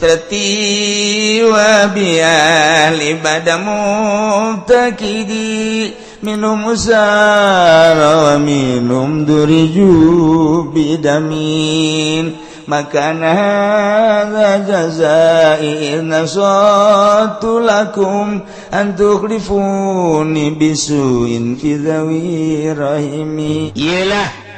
fitrati wa bi ahli badamu takidi minum usara wa minum duriju bidamin makana hadza jazai nasatu lakum an tukhlifuni bisuin fi dhawi rahimi. Iyalah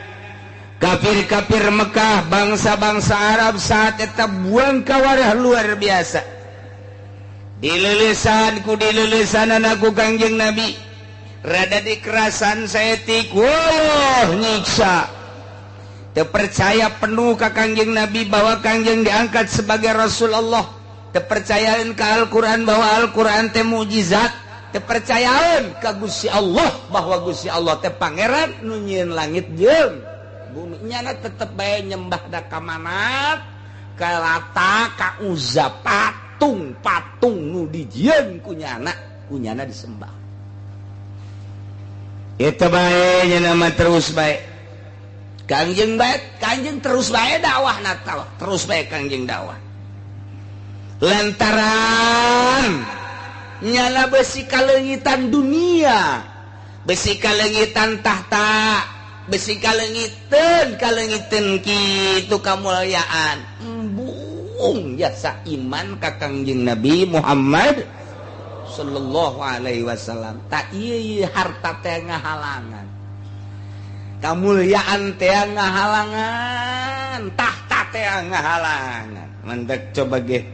kafir-kafir Mekah, bangsa-bangsa Arab saat eta buang kawarah luar biasa. Dilelesan ku dilelesanan aku Kangjeng Nabi. Rada dikerasan saeutik, wah nyiksa. Teu percaya penuh ka Kangjeng Nabi bahwa Kangjeng diangkat sebagai Rasulullah. Teu percayaan ka Al-Qur'an bahwa Al-Qur'an teh mukjizat. Teu percayaan ka Gusti Allah bahwa Gusti Allah teh pangeran nu nyieun langit jeung bumi. Nyana tetep bae nyembah da ka manat, ka Lata, ka Uzza, patung nu dijieun kunyana disembah. Itu bae nya nama terus bae. Kangjeng terus bae dakwah natawa, terus bae Kangjeng dakwah. Lantaran nyala besi kalengitan dunia, besi kalengitan tahta, besi kalengitan kitu kamulyaan. Embung jasa iman ka Kangjeng Nabi Muhammad sallallahu alaihi wasallam. Tak ieu harta teh ngahalangan. Kamulyaan teh ngahalangan, tahta teh ngahalangan. Mantap coba ge.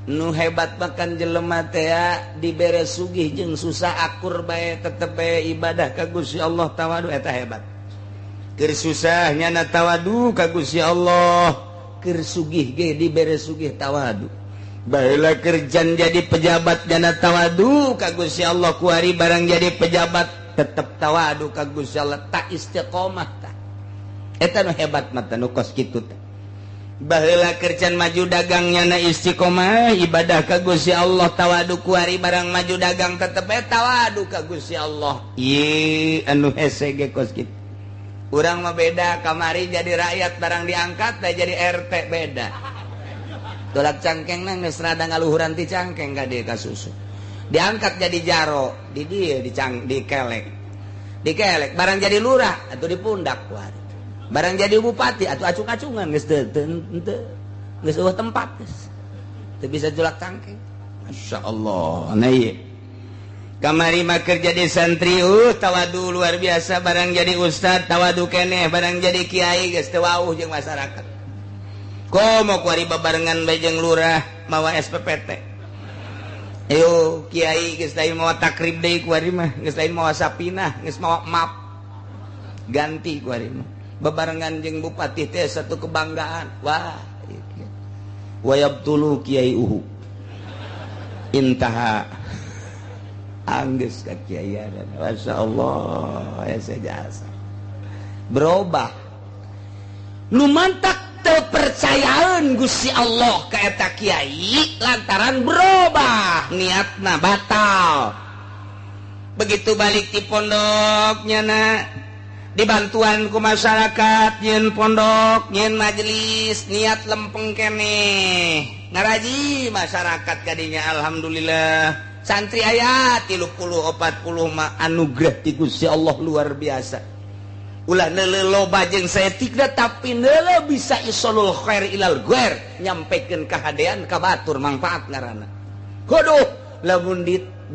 Nu hebat makan jelema teh dibere sugih jeung susah akur bae tetep bae ibadah ka Gusti Allah tawadu eta hebat. Keur susah nyana tawadu ka Gusti Allah, keur sugih ge dibere sugih tawadu. Baheula kerjaan jadi pejabat nyana tawadu ka Gusti Allah, kuari barang jadi pejabat tetep tawadu ka Gusti Allah, tak istiqomah tah. Eta nu hebat mah tah nu kos kitu teh. Baheula kerjaan maju dagangnya na istiqomah ibadah ka Gusti Allah tawadu, kuari barang maju dagang tetep tawadu ka Gusti Allah. Ieu anu hese ge kos kitu. Urang mah beda, kamari jadi rakyat barang diangkat teh jadi RT beda. Dolak cangkengna geus rada ngaluhuran ti cangkeng ka dieu ka susu. Diangkat jadi jaro di dia dikelek barang jadi lurah atau di pundak kuari, barang jadi bupati atau acung-acungan geus geus eueuh tempat geus teu bisa julak cangkeng. Masyaallah nah ieu kamari mah keur jadi santri tawadu luar biasa, barang jadi ustad tawadu keneh, barang jadi kiai geus teu wauh jeung masyarakat. Komo kuari babarengan bae jeung lurah mawa SPPT. Ayo kiai geus lain mawa takrib deui kuari mah, geus lain mawa sapinah, geus mawa map ganti kuari mah. Bebarengan jeung bupati teh satu kebanggaan. Wah, wa yabtulu kiai uhu. Intaha anggeus ka kiaian. Masyaallah ya sajasa. Berubah. Nu mantak percayaan Gusti Allah ka eta kiai lantaran berubah niatna batal. Begitu balik di pondoknya na dibantuan ku masyarakat nyeun pondok nyeun majelis niat lempeng keneh ngaraji masyarakat kadinya. Alhamdulillah santri aya 30 40 mah anugerah ti Gusti Allah luar biasa. Ulah neuleuh loba jeung saeutikna tapi neuleuh bisa isolul khair ilal ghair, nyampekeun kahadean ka batur mangfaat ngaranna. Kudu lamun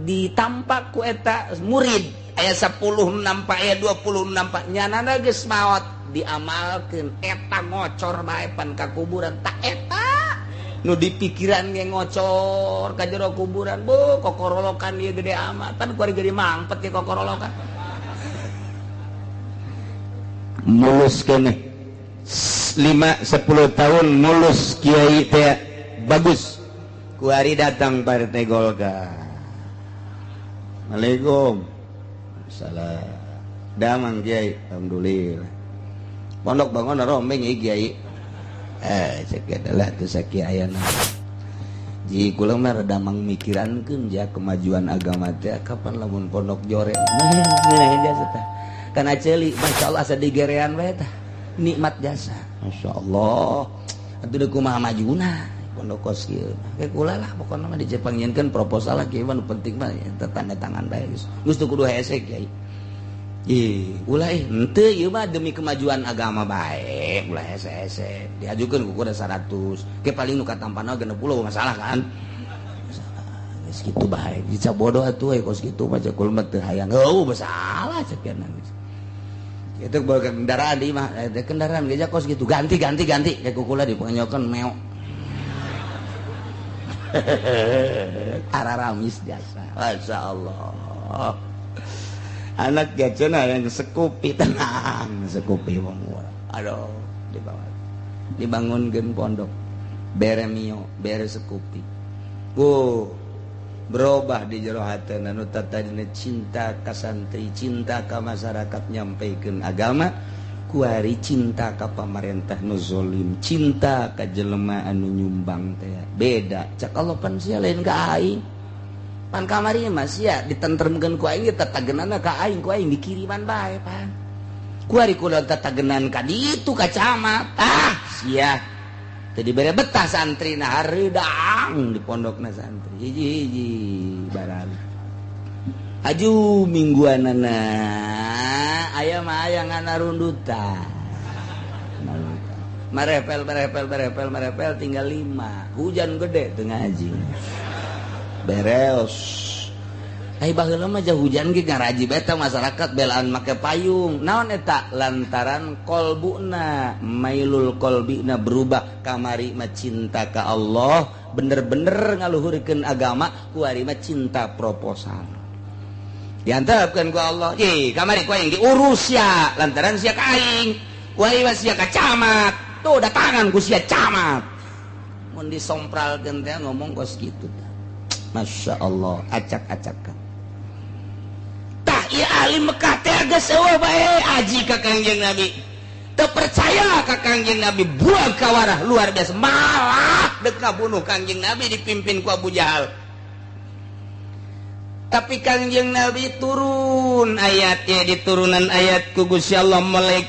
ditampak ku eta murid aya 10 nampak aya 20 nampak nyanana geus maot diamalkeun eta ngocor bae pan ka kuburan tak eta nu dipikiran ge ngocor ka jero kuburan. Bu kokorolokan ieu gede amat tan kuari gede mangpet ke kokorolokan. Mulus kene 5-10 tahun mulus kiai teh bagus kuari datang Partai Golkar. Assalamualaikum. Salam. Damang kiai, alhamdulillah. Pondok bangun rombeng kiai. Cek adalah teu sakiayana. Ji kula mah rada mangmikirankeun ja kemajuan agama teh kapan lamun pondok jore. Nah jasa teh. Kana ceuli masyaallah asa digerean bae tah. Nikmat jasa. Masyaallah. Atuh kumaha majuna. pondok kos kieu kayak kula lah pokokna mah di Jepang nyeunkeun proposal lagi mah penting mah tanda tangan bae geus teu kudu hese kiai ulah henteu ieu mah demi kemajuan agama bae ulah hese-hese diajukeun ku kuda 100 ke paling nu katampana 60 masalah kan geus kitu bae bisa bodoh atuh kos kitu mah cek kul mah teu hayang masalah cek kana itu bawa kendaraan di mah kendaraan geus kos gitu ganti kayak kukula dipanyokeun meok araramis biasa Masya Allah anak gacana yang sekupi tenang sekupi aduh dibangunkeun pondok bere mio bere sekupi berubah di jero hateuna nu tadina cinta ka santri cinta ka masyarakat nyampaikeun agama kuari cinta ka pamarentah nu zalim cinta ka jelema anu nyumbang teh beda cak Allah pan sia lain ka aing pan kamari mah sia ditentremkeun ku aing tatageunana ka aing ku aing dikiriman bae pan kuari kula tatageunnan ka ditu ka camat sia teu dibere betah santrina hareudang di pondokna santri hiji-hiji barang aju mingguanana aya mah aya ngana rundutan marepel tinggal 5 hujan gede teu ngaji beres ai baheula mah jah hujan ge ngaraji beta masyarakat belaan make payung naon eta lantaran kolbuna mailul kolbina berubah kamari mah cinta ka Allah bener-bener ngaluhurkeun agama kuari mah cinta proposal diantepkeun ku Allah kamari ku aing diurus ya lantaran sia ka aing kuari mah sia ka camat tuh datangan ku sia camat mun disompralkeun teh ngomong kos kitu Masya Allah acak-acak ya ahli Mekah teh geus eueuh bae aji ka Kangjeng Nabi teu percaya ka Kangjeng Nabi buang kawarah luar biasa malah deuk ngabunuh Kangjeng Nabi dipimpin ku Abu Jahal tapi Kangjeng Nabi turun ayat diturunan ayat ku Gusti Allah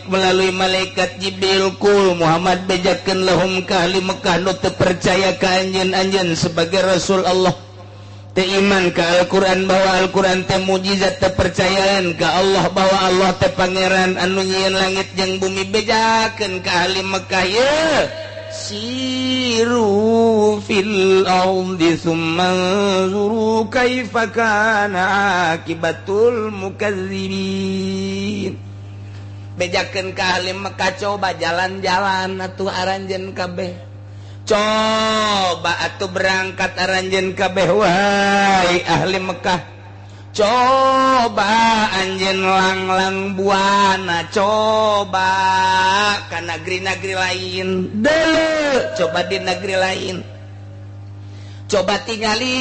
melalui malaikat Jibril kul Muhammad bejakeun lahum ka ahli Mekah nu teu percaya ka anjeun sebagai Rasul Allah teu iman ka Al-Quran bahwa Al-Quran teh mujizat teu percayaan ka Allah bahwa Allah teh pangeran anu nyieun langit jeung bumi bejakeun ka ahli Mekah ye siru fil ardi summa zuru kaifa kana akibatul mukazzibin bejakeun ka ahli Mekah coba jalan-jalan atuh aranjeun kabeh coba atuh berangkat aranjeun kabeh wahai ahli Mekah coba anjeun langlang buana coba ka negeri-negeri lain deuleu coba di negeri lain coba tingali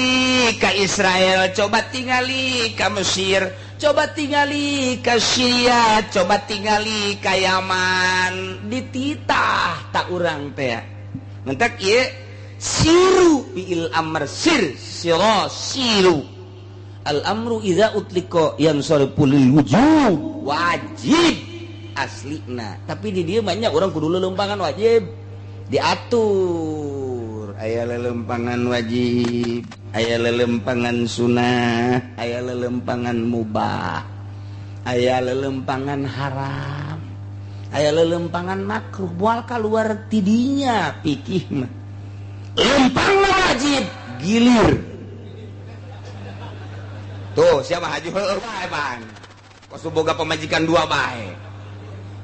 ka Israel coba tingali ka Mesir coba tingali ka Syria coba tingali ka Yaman dititah tak urang teh mentak ieu siru fi'il amr siru al amru idza utliqa yansarifu lil wujub wajib aslina tapi di dieu banyak orang kudu lelempangan wajib diatur aya lelempangan wajib aya lelempangan sunnah aya lelempangan mubah aya lelempangan haram aya lelempangan makruh moal kaluar tidinya pikih mah lempang wajib gilir tuh siapa haji bae bang kos boga pamajikan 2 bae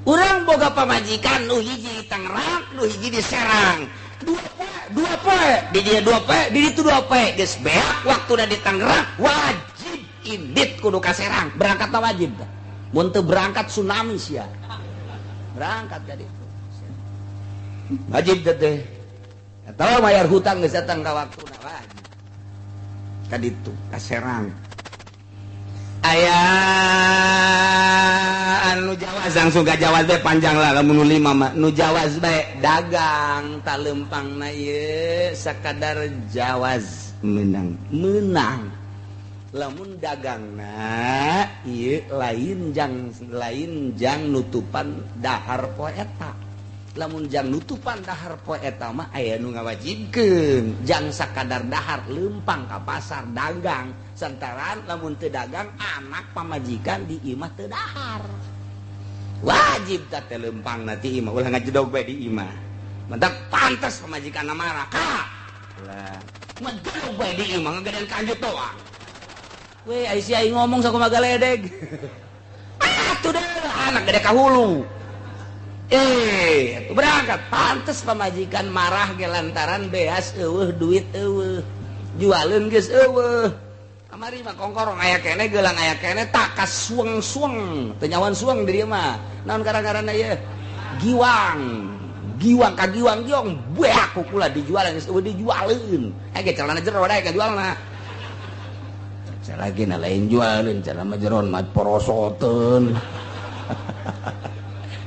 urang boga pamajikan nu hiji di Tangerang nu hiji di Serang 2 poe di dia 2 poe di ditu 2 poe geus beak waktuna di Tangerang wajib indit kudu ka Serang berangkat wajib mun teu berangkat tsunami sia berangkat tadi wajib teh eta mayar hutang geus datang ka waktuna wajib tadi itu ka Serang aya anu jawaz langsung ka jawaz bae panjang lah lamun 5 mah nu jawaz bae dagang tak lempangna ieu sakadar jawaz menang lamun dagangna ieu lain jang nutupan dahar poe eta lamun jang nutupan dahar poe eta mah aya nu ngawajibkeun jang sakadar dahar lempang ka pasar dagang santaran lamun teu dagang anak pamajikan di imah teu dahar wajib teh lempangna ti imah ulah ngajedog bae di imah mentak pantes pamajikan marah ka lah ngajedog bae di imah ngagadean kanjut doang we ai ngomong sakumaha galedeg atuh deh anak gede kahulu berangkat pantes pamajikan marah ge lantaran beas eueuh duit eueuh jualeun geus eueuh kamari mah kongkorong aya keneh geulang aya keneh tak kasueng-sueng teu nyawan sueng di dieu mah naon gara-garana ieu giwang ka giwang giong beak kukula dijual geus eueuh dijualeun ge celana jero dae kajualna lagi lain jualin cara majeron mat porosoteun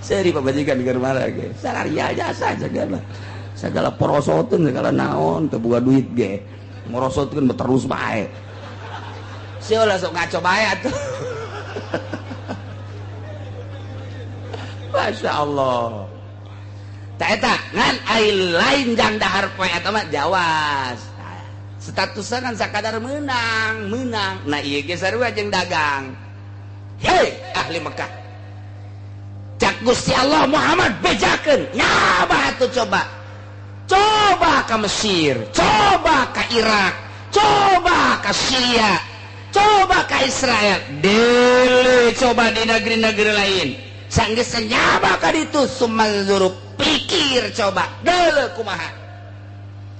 seri pamajikan keur marah ge salaria jasa segala porosoteun segala naon teu boga duit ge morosotkeun terus bae sia sok ngaco bae atuh Masya Allah tak eta ngan ai lain jang dahar poe eta mah jawas statusnya kan sakadar menang nah iya ge sarua jeung dagang hei ahli Mekah cak Gusti Allah Muhammad bejakeun nyabah atuh coba ka Mesir coba ka Irak coba ka Syria coba ka Israel deuleu coba di negeri-negeri lain sanggeus nyabah ka ditu sumanzuru pikir coba deuleu kumaha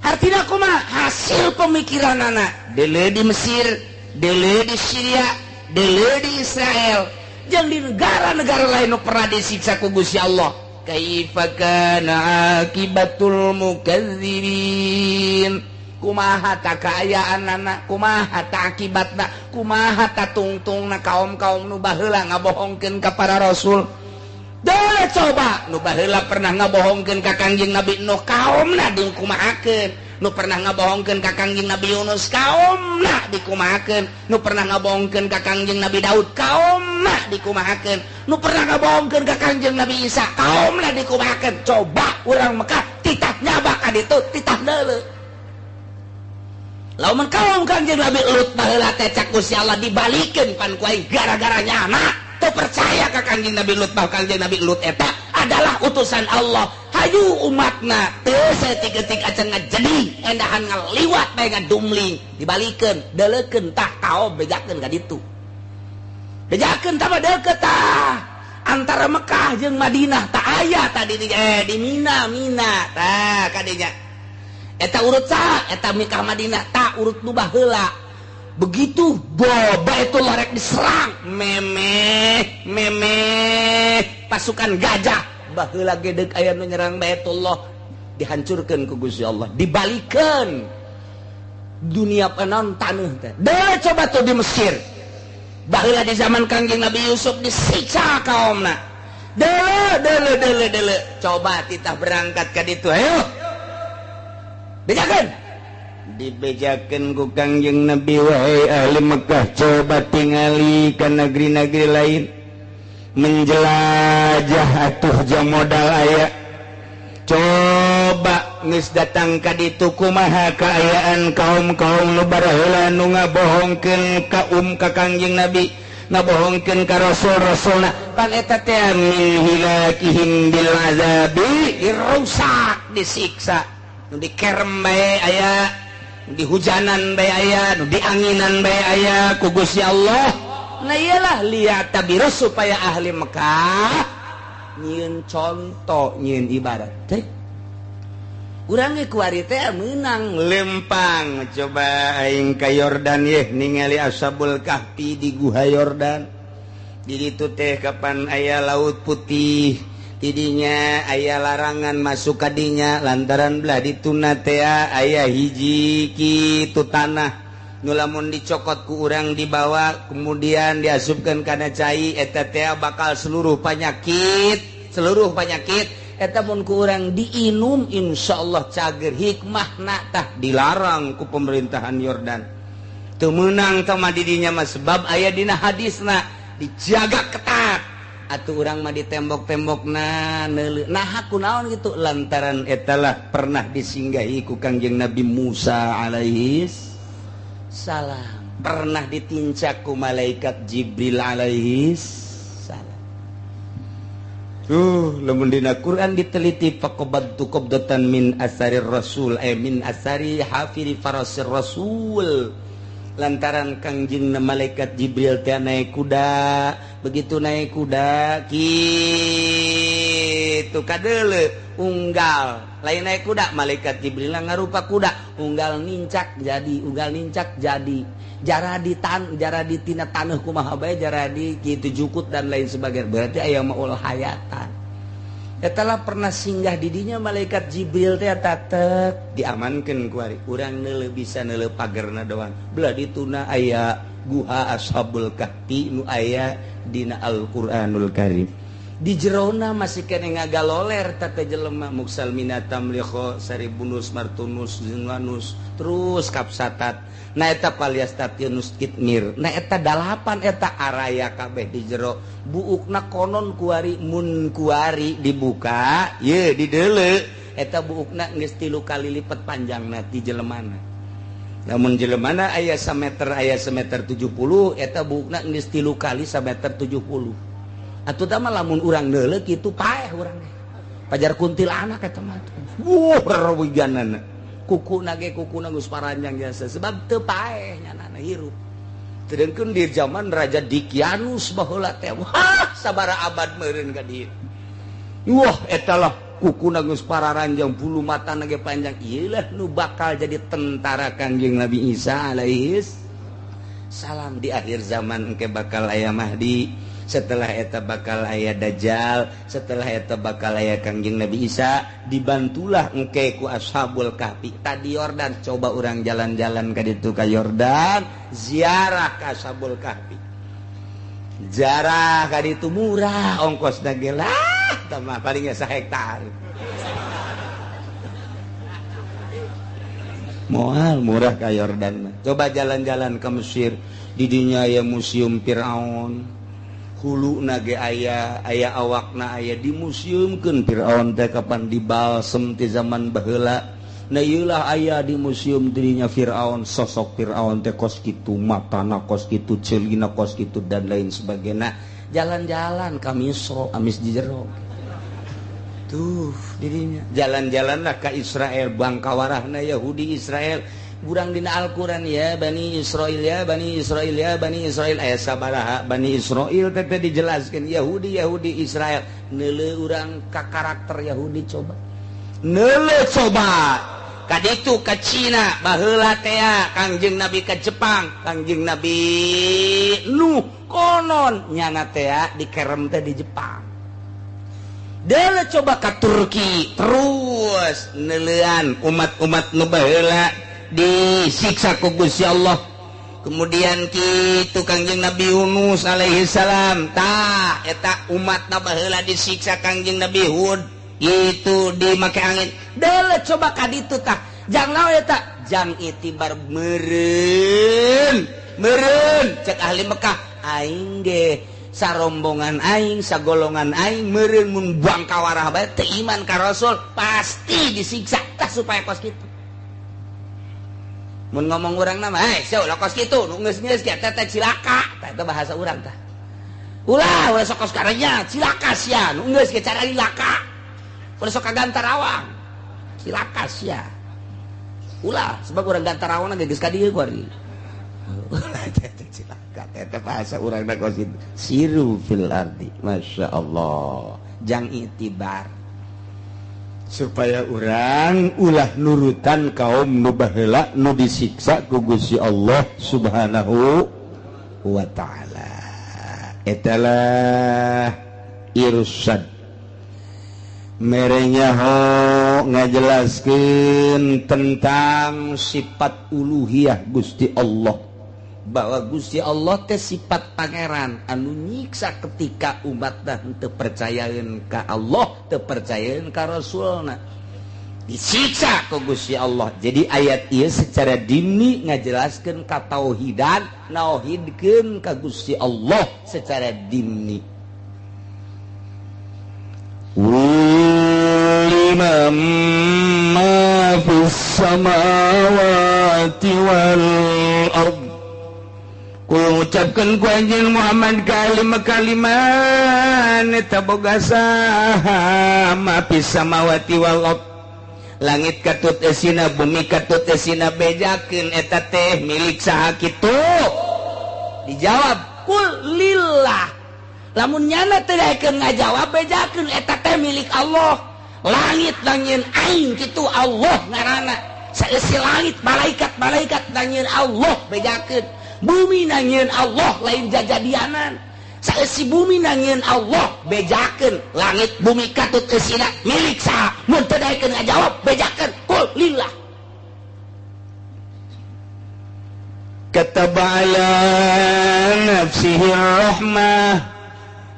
artinya kumaha hasil pemikiran anak deuleu di Mesir deuleu di Syria deuleu di Israel jeung di negara-negara lain nu pernah disiksa ku Gusti Allah kaifa kana akibatul mukadzibin kumaha ta kaayaanna kumaha ta akibatna kumaha ta tungtungna kaum-kaum nu baheula ngabohongkeun ka para rasul dah coba nu baheula pernah ngabohongkeun ka Kangjeng Nabi Nuh kaumna dikumahakeun nu pernah ngabohongkeun ka Kangjeng Nabi Yunus kaumna dikumahakeun nu pernah ngabohongkeun ka Kangjeng Nabi Daud kaumna dikumahakeun nu pernah ngabohongkeun ka Kangjeng Nabi Isa kaumna dikumahakeun coba urang Mekah titah nyabak ka ditu titah deuleu lamun kaum Kangjeng Nabi Lut baheula teh cak Gusti Allah dibalikeun pan ku aing gara-gara nyana teu percaya ka Kangjeng Nabi Lut bahwa Kangjeng Nabi Lut eta adalah utusan Allah hayu umatna teu saeutik-eutik acan ngajedi endahan ngaliwat bae ngadumling dibalikeun deuleukeun tah kaom bejakeun ka ditu bejakeun tah mah deukeut tah antara Mekah jeung Madinah tah aya tadi di Mina tah kadinya eta urut saha eta Mekah Madinah tah urut nu baheula begitu Baitullah rek diserang memeh pasukan gajah baheula ge deuk aya nu nyerang Baitullah dihancurkeun ku Gusti Allah dibalikeun dunia panon taneuh teh deuleu coba tuh di Mesir baheula di zaman Kangjeng Nabi Yusuf disiksa kaumna deuleu coba titah berangkat ka ditu ayo bejakeun dibejakeun ku Kangjeng Nabi wahai ahli Mekah coba tingali ka negeri-negeri lain menjelajah atuh jang modal aya coba geus datang ka ditu kumaha kaayaan kaum-kaum nu baraheula nu ngabohongkeun ka Kangjeng Nabi ngabohongkeun ka rasul-rasulna pan eta teh min hilakihim bil azabi dirusak disiksa nu dikerem bae aya di hujanan bae aya nu di anginan bae aya ku Gusti Allah nah iyalah lihat tabiru supaya ahli Mekah nyieun contoh nyieun ibarat teh urang ge kuari teh meunang lempang coba aing ka Yordan ye ningali Ashabul Kahfi di Guha Yordan di ditu teh kapan aya laut putih tidinya aya larangan masuk kadinya lantaran belah dituna teh aya hiji kitu tanah nu lamun dicokot ku urang dibawa kemudian diasupkeun kana cai eta teh bakal seluruh penyakit eta mun ku urang diinum insyaallah cager hikmahna tah dilarang ku pemerintahan Yordan teu meunang tah mah didinya mah sebab aya dina hadisna dijaga ketat atuh urang mah di tembok-tembokna neuleuh. Nah aku naon gitu lantaran etalah pernah disinggahi ku Kangjeng Nabi Musa alaihi salam, pernah ditincak ku malaikat Jibril alaihi salam. Lamun dina Quran diteliti faqabattu qabdatan min asarir rasul min asari hafiri farasir rasul, lantaran Kangjeng malaikat Jibril teh naik kuda, begitu naik kuda kitu kadeuleu unggal, lain naik kuda malaikat Jibril ngarupa kuda, unggal nincak jadi jara di tina taneuh kumaha bae jara di kitu jukut dan lain sebagainya, berarti aya maul hayatan. Etalah pernah singgah di dinya malaikat Jibril teh tatek diamankeun ku ari urang neuleuh bisa neuleuh pagerna doang. Belah dituna aya guha Ashabul Kahfi nu aya dina Al-Qur'anul Karim. Di jerona masih kene ngagaloler tata jelema muksal minatam likho saribunus martunus zinwanus terus kapsatat. Nah eta paliastationus kitmir. Nah eta 8 eta araya kabeh di jero. Buukna konon kuari mun kuari dibuka, ye dideuleu eta buukna geus 3 kali lipat panjangna ti jelemana. Namun jelemana aya sameter 70, eta buukna geus 3 kali sameter 70. Atuh tah mah lamun urang deuleu kitu paeh urang teh. Pajar kuntilanak eta mah. Rewiganana. Kukuna geus paranjang jasa sebab teu paeh nyanana hirup. Teudeungkeun di zaman Raja Dikianus baheula teh wah sabara abad meureun ka dieu. Wah eta lah kukuna geus pararanjang bulu matana ge panjang, ieu lah nu bakal jadi tentara Kangjeng Nabi Isa alaihi salam. Di akhir zaman engke bakal aya Mahdi, setelah eta bakal aya Dajjal, setelah eta bakal aya Kangjeng Nabi Isa, dibantulah engke ku Ashabul Kahfi. Tadi Yordan coba urang jalan-jalan ka ditu ka Yordan, ziarah ka Ashabul Kahfi. Ziarah ka ditu murah, ongkosna ge lah tah mah paling asa hektar. Moal murah ka Yordan. Coba jalan-jalan ke Mesir, di dinya aya museum Firaun. Hulu nage aya awakna aya di museumkeun Firaun teh kapan dibalsem ti zaman baheula. Na ieu lah aya di museum dirinya Firaun, sosok Firaun teh kos kitu, matana kos kitu, ceulina kos kitu dan lain sebagainya. Jalan-jalan ka Misra, amis di jero. Tuh dirinya. Jalan-jalanlah ka Israel, bangkawarahna Yahudi Israel. Burang dina Al-Quran ya Bani Israil ya Bani Israil ya Bani Israil aya sabaraha Bani Israil teh dijelaskeun Yahudi Israel. Neuleuh urang ka karakter Yahudi coba. Neuleuh coba ka ditu ka Cina baheula teh Kangjeng Nabi ka Jepang, Kangjeng Nabi Nuh konon nyana teh dikerem teh di Jepang. Deuleuh coba ka Turki terus neuleuhan umat-umat nu baheula disiksa ku Gusti Allah. Kemudian kitu Kangjeng Nabi Yunus alaihi salam tah eta umatna baheula disiksa Kangjeng Nabi Hud itu dimake angin. Deuleuh coba ka ditu tah jang naon eta jang itibar meureun cek ahli Mekah aing ge sarombongan aing sagolongan aing meureun mun buang kawarah bae teu iman ka Rasul pasti disiksa tah supaya kos kitu. Mun ngomong urang nama, seu lokos kitu, nu geus-geus kieu teh cilaka, tah eta bahasa urang tah. Ulah sok kos karenya, cilaka sia, nu geus kieu cara lilaka. Ulah sok ka Gantarawang. Cilaka sia. Ulah sebab urang Gantarawang geus ka dieu kuari. Cilaka teh bahasa urang da kos kitu. Siru fil ardi, masyaallah. Jang itibar. Supaya orang ulah nurutan kaum nu baheula nu disiksa ku Gusti Allah Subhanahu wa taala. Etalah irsyad merenya ho ngajelaskeun tentang sifat uluhiyah Gusti Allah, bahwa Gusti Allah teh sifat pangeran anu nyiksa ketika umatna teu percayaeun ka Allah, teu percayaeun ka Rasulna, disiksa ku Gusti Allah. Jadi ayat ieu secara dini ngajelaskeun katauhidan, nauhidkeun ka Gusti Allah secara dini. liman ma fis samawati wal ard. Ku ucapkeun ku anjeun Muhammad kalimat eta boga saha ma fis samawati wal ard. Langit katut esina, bumi katut esina, bejakeun eta teh milik saha kitu? Dijawab kul lillah. Lamun nyana teh daekeun ngajawab bejakeun eta teh milik Allah. Langit nangieun aing kitu Allah ngaranna. Saeusi langit malaikat nangieun Allah bejakeun. Bumi nangieun Allah lain jajadianan. Saeusi bumi nangieun Allah bejakeun. Langit bumi katut eusina milik saha? Mun teu daekeun ngajawab bejakeun kul lillah. Kataba ala nafsihi rahmah.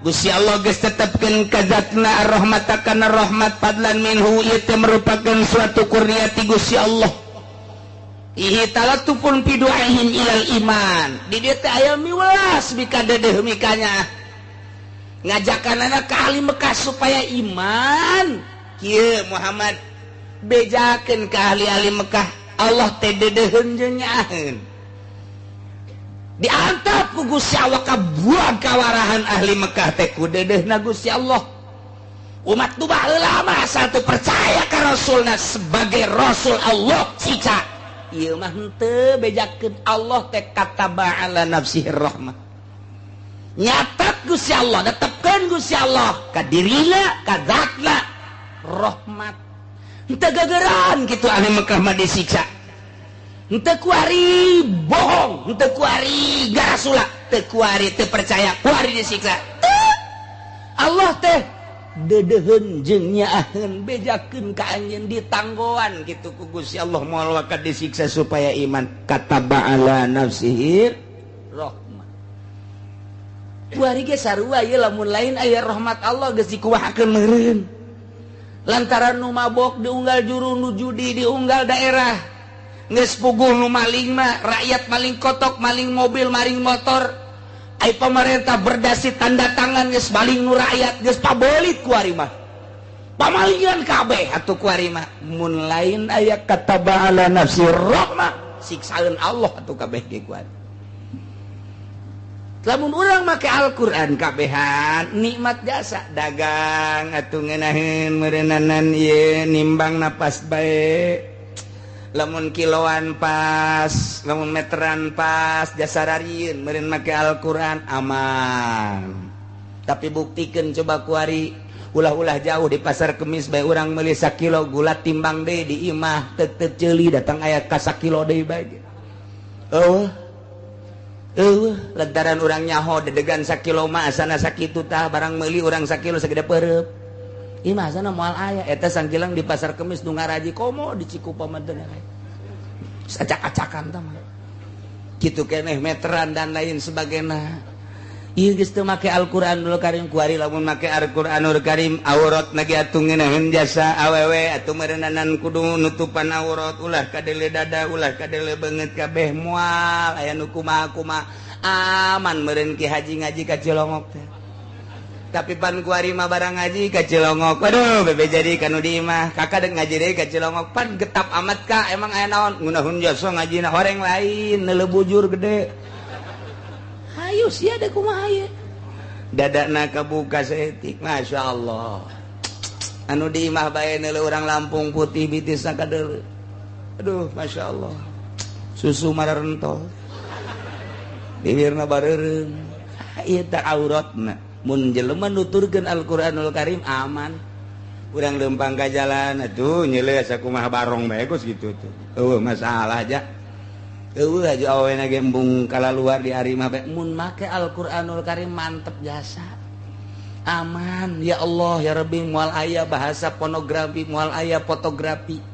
Gusti Allah geus tetepkeun ka zatna ar-rahmata kana rahmat fadlan minhu, ieu teh merupakeun suatu kurnia ti Gusti Allah. Ihi talatupun fi du'aihim ilal iman. Di dieu teh aya miwelas mika deudeuh mikanya. Ngajakanana ka ahli Mekah supaya iman. Kieu Muhammad bejakeun ka ahli-ahli Mekah. Allah teh deudeuheun jeung nyaeun. Diantap ku Gusti Allah kabuang kawarahan ahli Mekah teh ku deudeuhna Gusti Allah. Umat nu baheula mah asal teu percaya ka rasulna sebagai rasul Allah cica. Ieu mah henteu bejakeun Allah teh kataba ala nafsihi rahmah. Nyatat Gusti Allah, netepkeun Gusti Allah ka dirina, ka zatna rahmat. Henteu gegeran kitu ahli Mekah mah disiksa. Henteu kuari bohong, henteu kuari garasula, teu kuari teu percaya, kuari disiksa. Allah teh deudeuheun jeung nyaaheun bejakeun ka anjeun ditanggoan kitu ku Gusti Allah moal ka disiksa supaya iman. Kataba ala nafsihi rahmah. Kuari ge sarua ieu lamun lain aya rahmat Allah geus dikuwahakeun meureun. Lantaran nu mabok diunggal juru, nu judi diunggal daerah. Geus puguh nu maling mah rakyat maling kotok, maling mobil, maling motor. Ai pemerintah berdasi tanda tangan geus maling nu rakyat geus pabelit ku ari mah. Pamalingan kabeh atuh ku ari mah. Mun lain aya kataba ala nafsi rahmah, siksaeun Allah atuh kabeh ge ku ari. Lamun urang make Al-Qur'an kabehan nikmat jasa dagang atuh ngeunaheun meureunanan ieu nimbang napas bae. Lamun kiloan pas, lamun meteran pas, jasa rarieun meureun make Al-Qur'an aman. Tapi buktikeun coba kuari ulah-ulah jauh di pasar Kemis bae urang meuli 1 kilo gula timbang deui di imah teu ceuli datang aya ka 1 kilo deui bae. Lantaran urang nyaho dedegan 1 kilo mah asana sakitu tah barang meuli urang 1 kilo sagede peureup. Imah sana moal aya eta sangkilang di pasar Kemis nu ngaraji komo di Cikupa mah teh acak-acakan tah mah kitu keneh meteran dan lain sebagainya. Ieu geus teu make Al-Qur'anul Karim kuari lamun make Al-Qur'anul Karim auratna ge atuh ngeunaheun jasa awewe atuh meureunanan kudu nutupan aurat ulah kadele dada ulah kadele beungeut kabeh moal aya nu kumaha-kumaha aman meureun ki haji ngaji ka Cilongok teh. Tapi pan kuari mah barang ngaji ka Cilongok. Waduh, bebe jadi kanu di imah. Kakak dek ngaji deui ka Cilongok. Pan getap amat ka, emang aya naon? Ngunahun jasa ngajina horeng lain, neuleuh bujur gede. Hayu sia da kumaha ieu? Dadana kabuka saeutik, masyaallah. Anu di imah bae neuleuh urang Lampung putih bitis sakadeuleu. Aduh, masyaallah. Susu mararentol. Bibirna bareureung. Ieu teh auratna. Mun jelema nuturkeun Al-Qur'anul Karim aman. Urang leumpang ka jalan atuh nyeuleuh sakumaha barong bae geus kitu tuh. Eueuh masalah aja. Eueuh aja awena ge embung kalaluar di ari mah bae. Mun make Al-Qur'anul Karim mantep jasa. Aman ya Allah ya Rabbi moal aya bahasa pornografi, moal aya fotografi.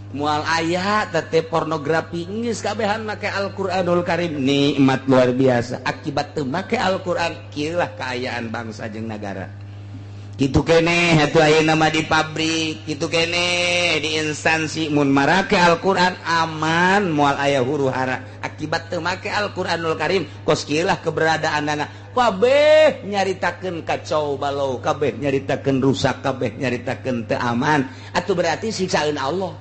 Moal aya teh pornografi geus kabehan make Al-Qur'anul Karim nikmat luar biasa. Akibat teu make Al-Qur'an kieulah kaayaan bangsa jeung nagara. Kitu keneh atuh ayeuna mah di pabrik, kitu keneh di instansi mun marake Al-Qur'an aman moal aya huru-hara. Akibat teu make Al-Qur'anul Karim kos kieulah keberadaanna kabeh nyaritakeun kacau balau, kabeh nyaritakeun rusak, kabeh nyaritakeun teu aman. Atuh berarti siksaeun Allah.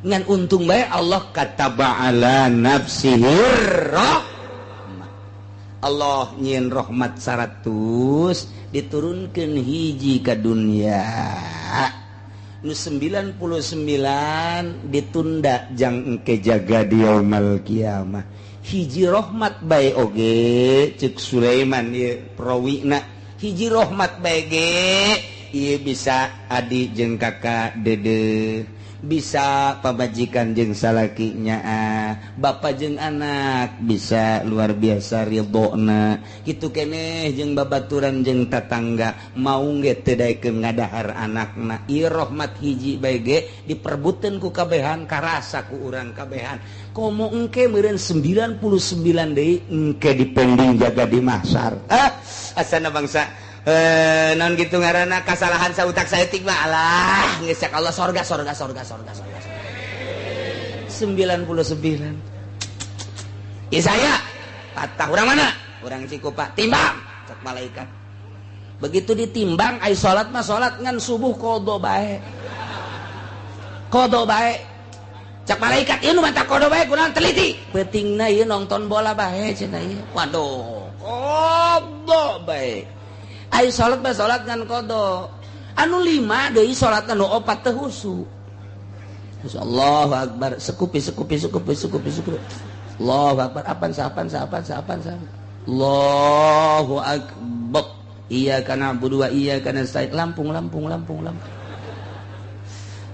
Ngan untung bae Allah kataba ala nafsihi rahmah. Allah nyieun rahmat 100 diturunkeun hiji ka dunya. Nu 99 ditunda jang engke jaga di yaumul kiamah. Hiji rahmat bae oge ceuk Sulaiman ieu prawina. Hiji rahmat bae ge ieu bisa adi jeung kakak dede, bisa pamajikan jeung salakinya, bapa jeung anak, bisa luar biasa ridona. Kitu keneh jeung babaturan jeung tatangga mau ge teu daekeun ngadahar anakna. Ieu rahmat hiji bae ge diperbutkeun ku kabehan, karasa ku urang kabehan. Komo engke meureun 99 deui engke dipending jaga di mahsyar. Asana bangsa non gitu ngaranna kasalahan sautak saeutik mah alah geus cak Allah sorga 99. Saya patah urang mana? Urang Cikupa. Timbang cak malaikat. Begitu ditimbang ai salat mah salat ngan subuh qada bae. Qada bae. Cak malaikat ieu nu mata qada bae kunaon teliti. Peutingna ieu nonton bola bae cenah ieu. Waduh, qada bae. Ai salat bae salat ngan qada. Anu 5 deui salatna nu 4 teh husu. Allahu akbar. Sekupi. Allahu akbar. Apan. Allahu akbar. Iyyaka na'budu wa iyyaka nasta'in. Lampung.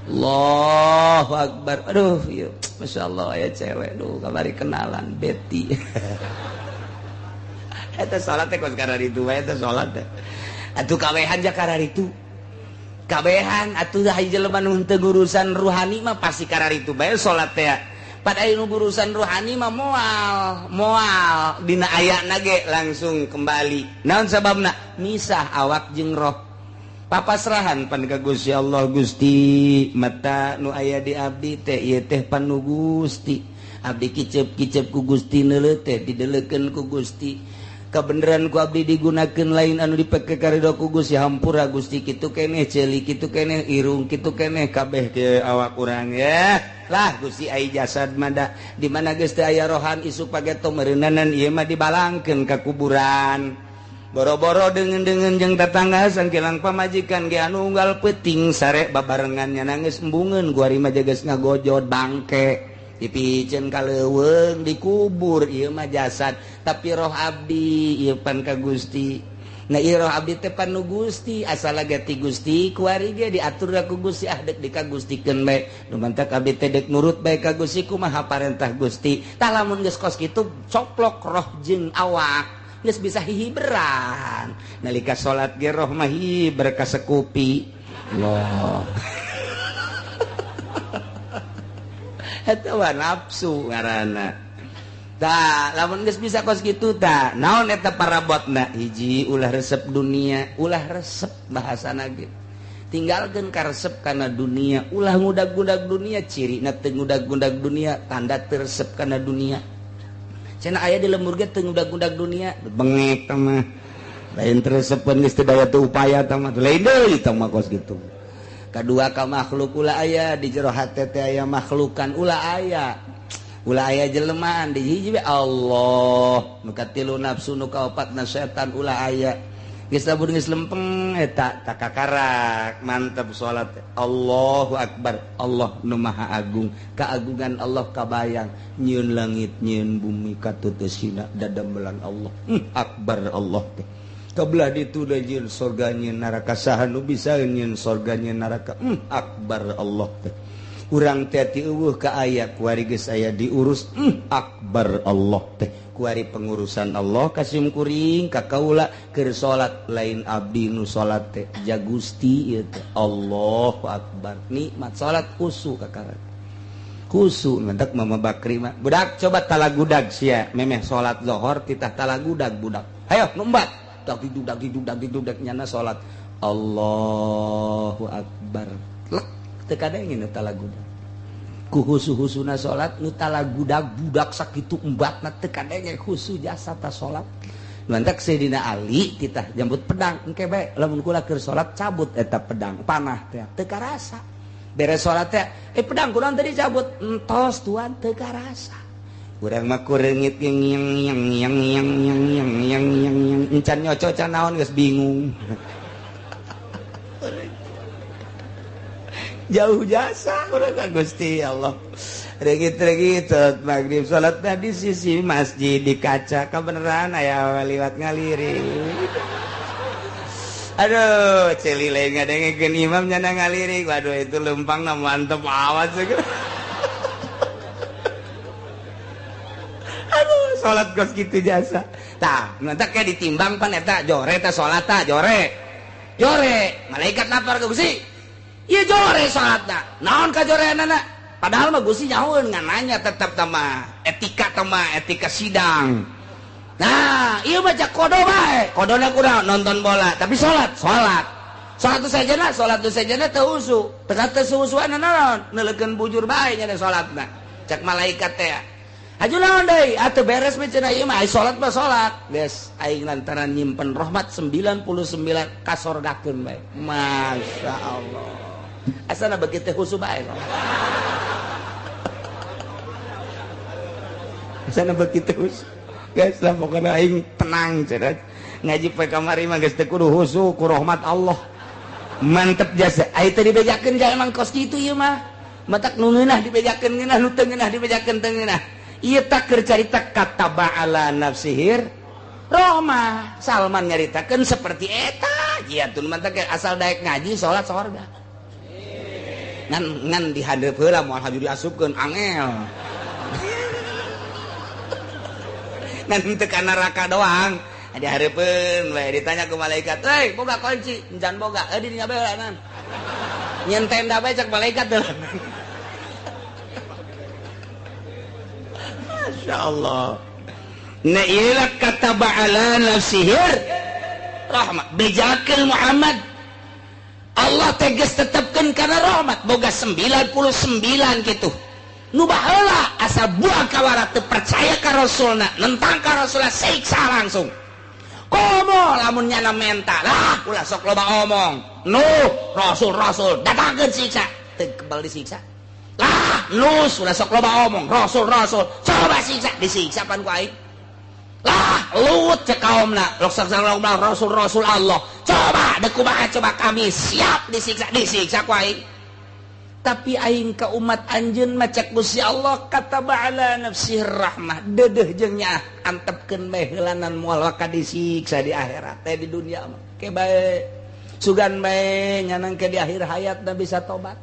Allahu akbar. Aduh, iya. Masya Allah aya cewek. Duh, kamari kenalan Betty. Eta salat teh kos karena itu wae eta salat teh. Atuh kawehan ja karena itu. Kabehan atuh hayu jelema nu teu urusan ruhani mah pasti karena itu bae salat teh. Pada anu urusan ruhani mah moal dina ayana ge langsung kembali. Naon sababna? Misah awak jeung roh. Papasrahan pan ka Gusti Allah. Gusti mata nu aya di abdi teh ieu teh panu Gusti. Abdi kicep ku Gusti neuleuh teh didelekeun ku Gusti. Kabeneran ku abdi digunakeun lain anu dipake karidho ku Gusti. Hampura Gusti kitu keneh ceuli kitu keneh irung kitu keneh kabeh ke awak urang ya. Lah Gusti ai jasad mada di mana geus teu aya rohan isuk pageto meureunanan ieu mah dibalangkeun ka kuburan. Boro-boro dengan jeung tetangga sangkilang pamajikan ge anu unggal peuting sare babarengannya nangis embungeun ku ari mah geus ngagojod bangke dipikeun kaleuweung dikubur ieu mah jasad tapi roh abdi ieu pan ka Gusti. Nah ieu roh abdi teh panu Gusti asal lagi ti Gusti kuari ge diatur ku Gusti dek dikagustikeun bae nu mantak abdi teh dek nurut bae ka Gusti kumaha parentah Gusti. Tah lamun geus kos kitu coplok roh jeung awak geus bisa hihiberan. Nalika salat ge roh mah hiber ka sekupi. Allah. Eta mah nafsu ngaranna. Tah, lamun geus bisa kos kitu tah, naon eta parabotna? Hiji ulah resep dunia, ulah resep bahasana ge. Tinggalkeun ka resep kana dunia, ulah ngudag-ngudag dunia, cirina teu ngudag-ngudag dunia, tanda teu resep kana dunia. Cenah aya di lembur ge teu ngudag-ngudag dunia, bengek tah mah. Lain teresepeun geus teu daya teu upaya tah mah, lain deui tah mah kos kitu. Kadua ka makhluk ulah aya di jero hate teh aya makhlukan ulah aya. Ulah aya jelmaan di hiji Allah, nu katilu nafsu nu kaopatna setan ulah aya. Geus labur geus lempeng eta takakarak mantep salat. Allahu akbar. Allah nu maha agung. Keagungan Allah kabayang nyieun langit nyieun bumi katuteusina dadamelan Allah. Akbar Allah teh. Kabelah ditu da nyieun sorga nyieun neraka saha nu bisa nyieun sorga nyieun neraka. Akbar Allah teh. Urang teh ti eueuh ka aya kuari geus aya diurus. Akbar Allah teh. Kuari pengurusan Allah kasim kuring ka kaula keur salat lain abdi nu salat teh jagusti ieu teh. Allahu akbar. Nikmat salat khusu kakara. Khusu mentek Mama Bakri mah. Budak coba talagudag sia memeh salat zuhur titah talagudag budak. Hayo numbat. Dag nyana salat. Allahu akbar. Lek teu kadenge nu talagudag. Ku husu-husuna salat nu talagudag budak sakitu embatna teu kadenge husu jasa ta salat. mantak Sayyidina Ali titah jambut pedang engke bae lamun kula keur salat cabut eta pedang panah teh teu karasa beres salat teh pedang kunaon tadi cabut entos tuan teu karasa urang mah kureungit yang encan nyoco can naon geus bingung jauh jasa urang ka Gusti Allah regit maghrib salatna di sisi masjid di kaca kebenaran aya liwat ngaliri aduh celi lain ngadengekeun imam nyana ngaliri waduh itu lempang na mantep awas aduh salat kos kitu jasa tah nanti kayak ditimbang pan eta jore teh salat tah jore malaikat lapar ke Gusti ieu jore salatna naon ka joreanana padahal mah Gusti nyahoeun ngananya tetep tama etika sidang. Nah, ieu mah cak kodo bae. Kodona kunaon nonton bola, tapi salat. Salat teh sajana teu usu. Teu teu suusuan naon? Neulekeun bujur bae nya salatna. Cak malaikat teh. Aju naon deui? Atuh beres mah cenah ieu mah salat mah salat. Geus aing lantaran nyimpen rahmat 99 kasorgakeun bae. Masyaallah. Asana begitu husu bae. Sana begitu guys lah pokoknya aing tenang cenah ngaji poe kamari mah geus teu kudu husu ku rahmat Allah mantep jasa aya teh dibejakeun ja emang kos kitu ieu mah matak nu ngeunah dibejakeun ngeunah nu teu ngeunah dibejakeun teu ngeunah ieu teh keur carita kataba ala nafsihir rahmah Salman nyaritakeun seperti eta jiatun mantep asal daek ngaji salat sorga ngan dihandeup heula moal haju diasupkeun angel nanti tekan neraka doang dihareupeun we ditanya ku malaikat hei boga kunci encan boga di dinya bae nan nyen tenda bae cek malaikat teh masyaallah na ila kataba ala nafsihir rahmat bejakeun Muhammad Allah tegas tetepkeun kana rahmat boga 99 gitu nu baheula asa buah kawara teu percaya ka rasulna nentang ka rasulna siksa langsung komo lamun nyana menta lah ulah sok loba omong rasul datangkeun siksa teu kebal disiksa lah ulah sok loba omong rasul coba siksa disiksa pan ku aing lah Lut cek kaumna rasul Allah coba deuk kumaha coba kami siap disiksa ku aing tapi aing ka umat anjeun mah cek Gusti Allah kataba ala nafsir rahmah deudeuh jeung nya antepkeun bae heulanan moal waka disiksa di akhirat teh di dunia mah ke bae sugan bae nyanang ke di akhir hayatna bisa tobat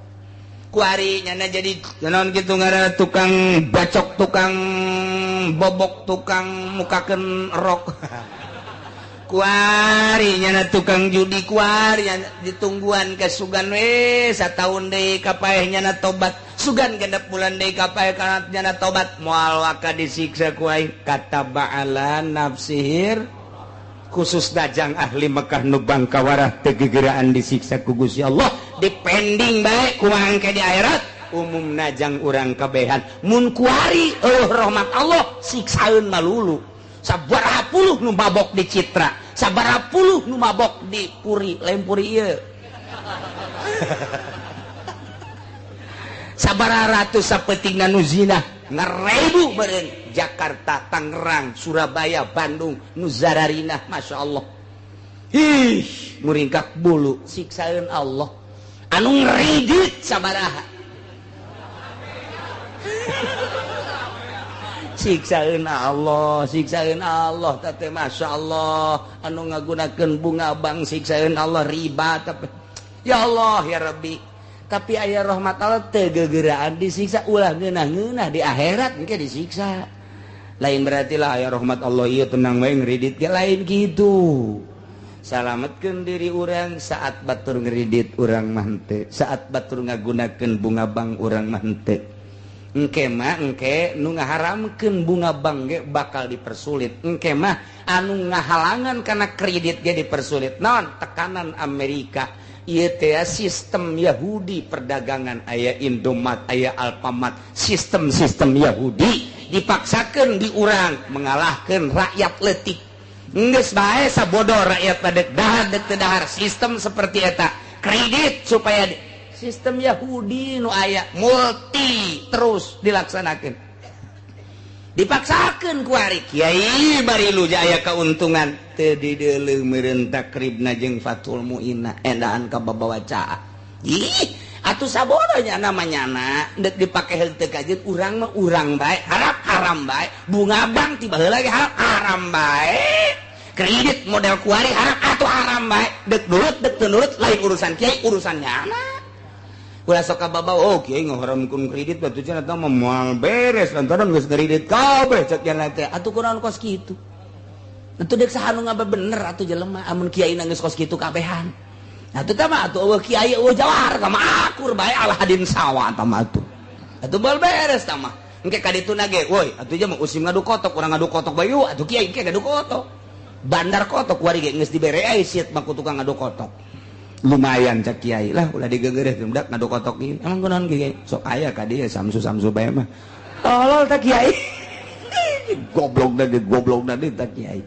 ku ari nyana jadi naon kitu ngaranna tukang bacok tukang bobok tukang mukakeun rok kuari nyana tukang judi kuari ditungguan ke sugan we sataun deui kapaeh nyana tobat sugan genep bulan deui kapaeh kana nyana tobat moal waka disiksa ku aing kataba ala nafsihir khusus dajang ahli Mekah nu bangkawarah teu gegeraan disiksa ku Gusti Allah dipending bae kumaha engke di akhirat umum najang urang kabehan mun kuari rahmat Allah siksaeun malulu sabaraha puluh nu mabok di Citra sabaraha puluh nu mabok di Puri lain Puri ieu sabaraha ratus sapetingna nu zina ngarebu beureun Jakarta Tangerang Surabaya Bandung nu zararinah masyaallah muringkak bulu siksaeun Allah anu ngridit sabaraha siksaeun Allah teh masyaallah anu ngagunakeun bunga bang siksaeun Allah riba tapi ya Allah ya Rabbi tapi aya rahmat Allah teu gegeraan disiksa ulah ngeunah-ngeunah di akhirat engke disiksa lain berarti lah aya rahmat Allah ieu tenang bae ngridit ge lain kitu salametkeun diri urang saat batur ngridit urang mah henteu saat batur ngagunakeun bunga bang urang mah henteu engke mah engke nu ngaharamkeun bunga bang ge bakal dipersulit engke mah anu ngahalangan kana kredit ge dipersulit naon tekanan Amerika ieu teh sistem Yahudi perdagangan aya Indomaret aya Alfamart sistem Yahudi dipaksakeun di urang mengalahkeun rakyat leutik geus bae sabodoh rakyat dek dahar sistem seperti eta kredit supaya sistem Yahudi nu aya multi terus dilaksanakan dipaksakan ku ari kiai bari lu aya keuntungan teu dideuleuh meureun takribna jeung Fathul Muina endaan ka babawacaa ih atuh sabodohnya namanya dek dipake henteu kajeun urang mah urang bae harap haram bae bunga bank tiba heula ge haram bae kredit model kuari harap atuh haram bae dek teu nurut lain urusan kiai urusan nyana ulah sok ka babaw oh kiai ngaharamkeun kredit batu cenah tah moal beres lantaran geus kredit kabeh cek cenah teh atuh kunaon kos kitu atuh dek saha nu ngaba bener atuh jelema amun kiai geus kos kitu kabehan atuh tah mah atuh eueuh kiai eueuh jawar tah mah akur bae al hadin sawa tah mah atuh bal beres tah mah engke ka dituna ge woi atuh jah mah usim ngadu kotok urang ngadu kotok bae yuk atuh kiai engke ngadu kotok bandar kotok kuari ge geus dibere ai siet mah ku tukang ngadu kotok lumayan cak kiai lah ulah digegereh budak ngadu kotok ieu emang kunaon kiai sok aya ka dieu samsu bae mah tolol tah kiai goblok tadi tah kiai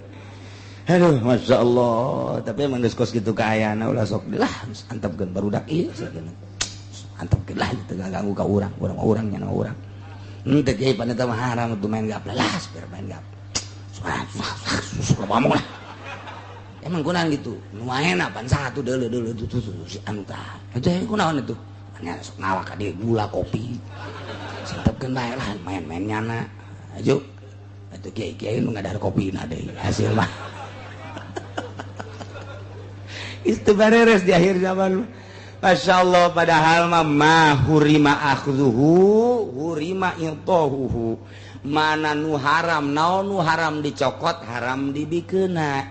aduh masyaallah tapi emang geus kos kitu kaayana ulah sok lah antepkeun barudak ieu sakeun antepkeun lah teu ganggu ka urang urang nya urang teh kiai paneta mah haram tuh main gap lah biar main gap suka ngomong lah emang kunaon gitu lumayan apaan satu deuleu tuh si anu tah eta kunaon itu nya sok ngawak ka dieu gula kopi santepkeun bae lah main-main nyana ajo atuh kiai nu ngadahar kopina deui hasil mah itu bareres di akhir zaman Masya Allah padahal mah hurima akhduhu hurima intohuhu mana nu haram naon nu haram dicokot haram dibikeuna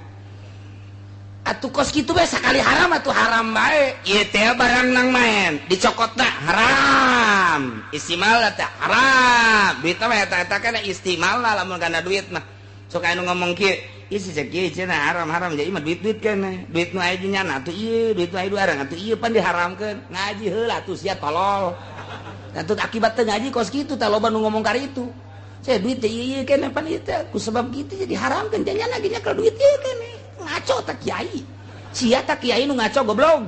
atuh kos kitu bae sakali haram atuh haram bae ieu teh barang nang main dicokotna haram istimal teh haram duit mah eta kana istimal lamun kana duit mah sok anu ngomong kieu ieu si kieu cenah haram jadi mah duit kana duit nu aya di nyana atuh ieu duit nu aya di arang atuh ieu pan diharamkeun ngaji heula atuh sia tolol atuh akibat teu ngaji kos kitu tah loba nu ngomong karitu saya duit teh ieu kana pan ieu teh ku sebab kitu jadi haramkeun nya lagi nya kalau duit ieu kana ngaco tak kiai sia tak kiai nu ngaco goblok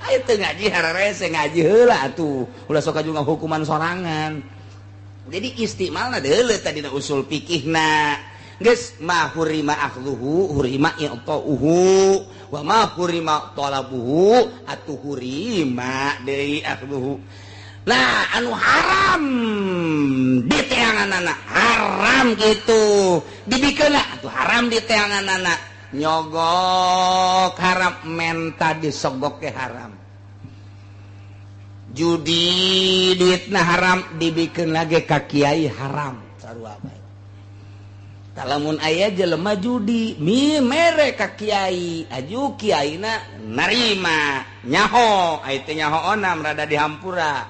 ayo teu ngaji hararese ngaji heula atuh ulah sok juga hukuman sorangan jadi istimalna deuleu tadi usul fikihna geus ma hurima akhdhuhu hurima i'tauhu wa ma hurima talabuhu atuh hurima deui akhdhuhu nah anu haram di teanganana haram gitu dibikeuna atuh haram di teanganana nyogok haram menta disogok ke haram judi duitna haram dibikeun lagi ka kiai haram sarua bae talamun aya jelema judi mi mere ka kiai aju kiaina narima nyaho aya teh nyaho onam rada dihampura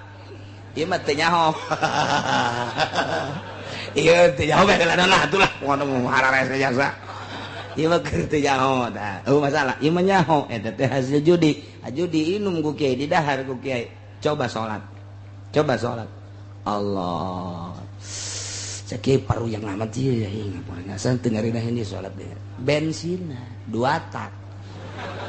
ieu mah teu nyaho ieu teu nyaho bae kana atuh lah ngomong hararese jasa ieu mah keur teu nyaho tah masalah ieu mah nyaho eta teh hasil judi judi inum ku kiai didahar ku kiai coba salat Allah cek paru yang amat ieu ya ngapana san teu ngarina hini salat deh bensin 2 tak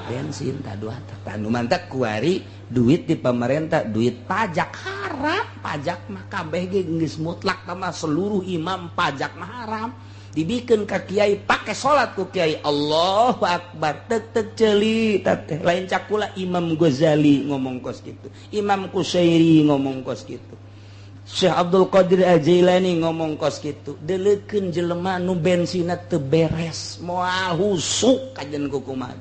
bensin tah 2 tak anu mantak kuari duit di pemerintah duit pajak haram pajak mah kabeh ge geus mutlak mah seluruh imam pajak mah haram dibikeun ka kiai pake salat ku kiai Allahu akbar tek ceuli teh lain cakula Imam Ghazali ngomong kos kitu Imam Qushairi ngomong kos kitu Syekh Abdul Qadir Al-Jailani ngomong kos kitu deuleukeun jelema nu bensina teu beres moal husuk kajen kukumaha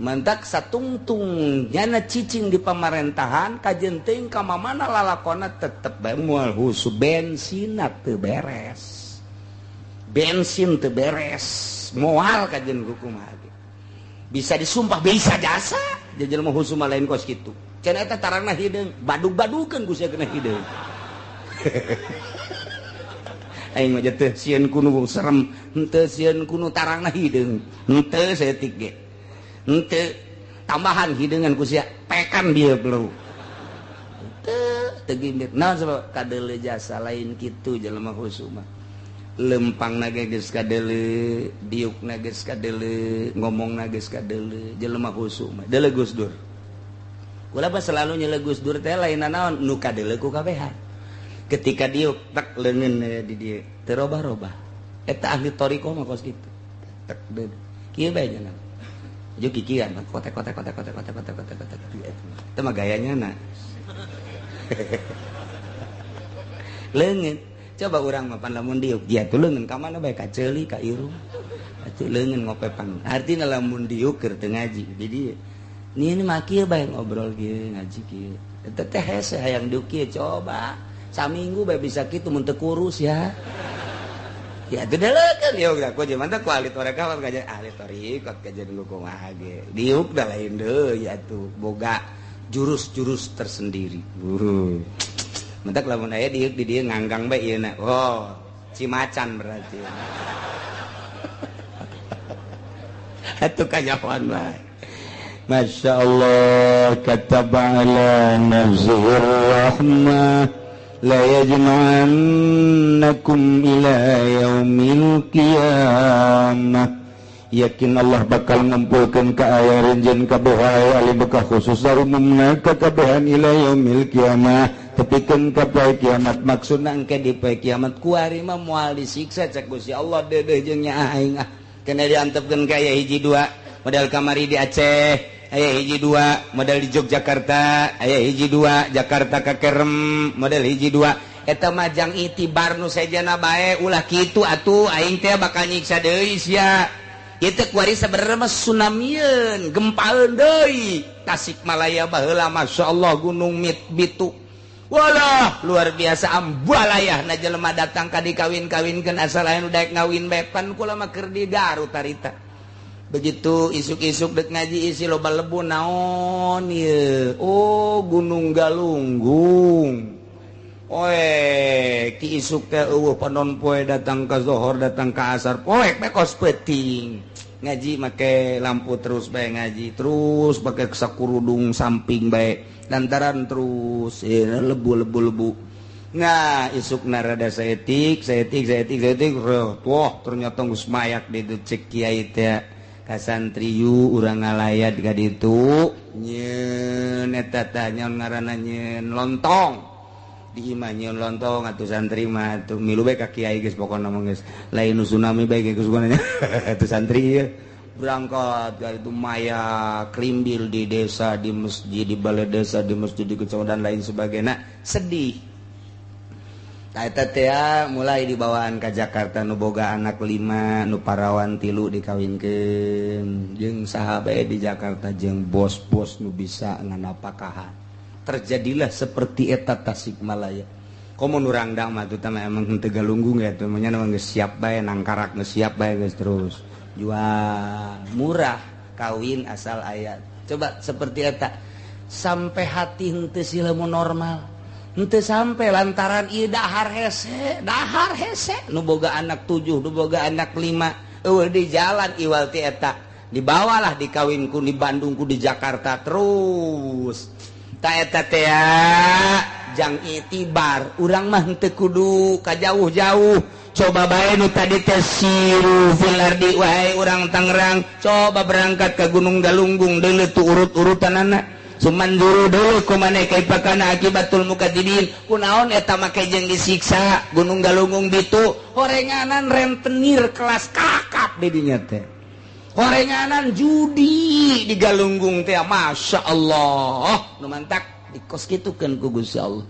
mantak satungtung nyana cicing di pemerintahan kajen teuing ka mamana lalakonna tetep bae moal husuk bensina teu beres bensin teu beres moal kajen kukumaha bisa disumpah bisa jasa jelema husuk mah lain kos kitu cenah eta tarangna hideung badug-badukeun ku sia kena hideung aing mah teh sieun kuno serem henteu sieun kuno tarangna hideung henteu saeutik ge henteu tambahan hideungan ku sia pekan dia belum teu gindir naon sebab kadeuleu jasa lain kitu jelema husuk mah lempang naga geus kadele diuk naga geus kadele ngomong naga geus kadele jelema khusuk mah deuleu Gus Dur kula mah selalu nyele Gus Dur teh lain naon nu kadele ku kabehan ketika diuk tak leungeun di dieu teu robah-robah eta ahli toriko mah kos kitu tak deul kieu bae nya jo kikian kotek itu mah gayanya na leungeun coba urang mah pan lamun diuk dia tuh leungeun ka mana bae ka ceuli ka irung atuh leungeun ngopepan artina lamun diuk keur teu ngaji jadi ini mah kieu bae ngobrol kieu ngaji kieu eta teh hese hayang diuk kieu coba saminggu bae bisa kitu mun teu kurus ya ya itu dah kan diuk da ku jeung mantep ku ahli toreka ka ahli torikot ka jadi lu kumaha ge diuk da lain deui atuh boga jurus-jurus tersendiri mantap lamun aya diuk di dieu nganggang bae ieu na oh cimacan berarti atuh kanyahoan bae Masya Allah kataba ala nafsihir rahmah la yajma'annakum ila yaumil qiyamah yakin Allah bakal ngumpulkeun ka aya renjeun kabeh ali bekah khusus umumna kakabehan ila yaumil qiyamah tepikeun ka poe kiamat maksudna engke di poe kiamat ku ari mah moal disiksa cek Gusti Allah deudeuh jeung nya aing kena diantepkeun ka aya hiji dua modal kamari di Aceh aya hiji dua modal di Yogyakarta aya hiji dua Jakarta ka Kerem modal hiji dua eta mah jang itibar nu sajana bae ulah kitu atuh aing teh bakal nyiksa deui sia ieu teh kuari sabenerna mah tsunamieun gempaeun deui Tasikmalaya baheula masyaallah gunung Bitu walah luar biasa ambalayahna jelema datang ka dikawin-kawinkeun asal aya nu daek ngawin bae pan kula mah keur di Garut tarita begitu isuk-isuk dek ngaji isi loba lebu naon ieu oh Gunung Galunggung ki isuk teh eueuh panon poe datang ka zohor datang ka asar poek bae kos peuting ngaji make lampu terus bae ngaji terus pake sakurudung samping bae lantaran terus lebu nah isukna rada saeutik wah ternyata geus mayak di cek kiai teh ka santriyu urang ngalayat ka ditu nyeun eta teh nyaon ngaranna nyeun lontong di imah nyeun lontong atuh santri mah atuh milu bae ka kiai geus pokona mah geus lain nu tsunami bae geus gunanya atuh santri berangkat ka ditu maya klimbil di desa di masjid di balai desa di masjid di kecamatan lain sebagainya sedih eta teh mulai dibawaan ka Jakarta nu boga anak 5 nu parawan 3 dikawinkeun jeung saha bae di Jakarta jeung bos-bos nu bisa nganapakahan terjadilah seperti eta Tasikmalaya komo nu rangdang mah tah emang henteu galunggung ya teh nya geus siap bae nangkarak geus siap bae geus terus jual murah kawin asal aya coba seperti eta sampai hati henteu sila mun normal henteu sampai lantaran ieu dahar hese nu boga anak 7 nu boga anak 5 eueuh di jalan iwal ti eta dibawalah dikawinku di Bandungku di Jakarta terus ta eta teh jang itibar urang mah henteu kudu ka jauh-jauh coba bae nu tadi teh siru fil ardi wahai urang Tangerang coba berangkat ke Gunung Galunggung deuleu tu urut-urutanana cuman dulu kumaneh kaipakana akibatul mukadzibin kunaon eta make jeung disiksa Gunung Galunggung Bitu horenganan rentenir kelas kakap di dinya teh horenganan judi di Galunggung teh Masya Allah nu mantak dikos kitukeun ku Gusti Allah